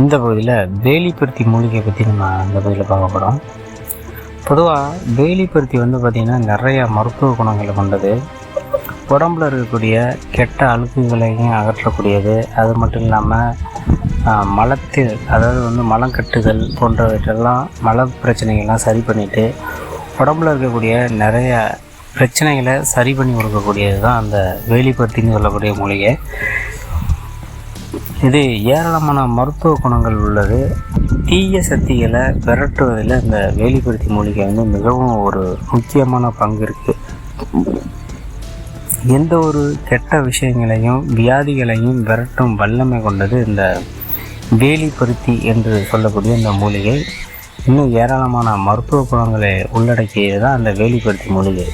இந்த பகுதியில் வேலிப்பருத்தி மூலிகை பற்றி நம்ம இந்த பகுதியில் பார்க்க போகிறோம். பொதுவாக வேலிப்பருத்தி பார்த்திங்கன்னா நிறைய மருத்துவ குணங்களை கொண்டது. உடம்பில் இருக்கக்கூடிய கெட்ட அழுக்குகளையும் அகற்றக்கூடியது. அது மட்டும் இல்லாமல் மலத்தில் அதாவது மலக்கட்டுகள் போன்றவற்றெல்லாம் மல பிரச்சனைகள்லாம் சரி பண்ணிவிட்டு உடம்பில் இருக்கக்கூடிய நிறைய பிரச்சனைகளை சரி பண்ணி கொடுக்கக்கூடியது தான் அந்த வேலிப்பருத்தின்னு சொல்லக்கூடிய மூலிகை. இது ஏராளமான மருத்துவ குணங்கள் உள்ளது. தீய சக்திகளை விரட்டுவதில் இந்த வேலிப்பருத்தி மூலிகை மிகவும் ஒரு முக்கியமான பங்கு இருக்குது. எந்த ஒரு கெட்ட விஷயங்களையும் வியாதிகளையும் விரட்டும் வல்லமை கொண்டது இந்த வேலிப்பருத்தி என்று சொல்லக்கூடிய இந்த மூலிகை. இன்னும் ஏராளமான மருத்துவ குணங்களை உள்ளடக்கியது தான் அந்த வேலிப்பருத்தி மூலிகை.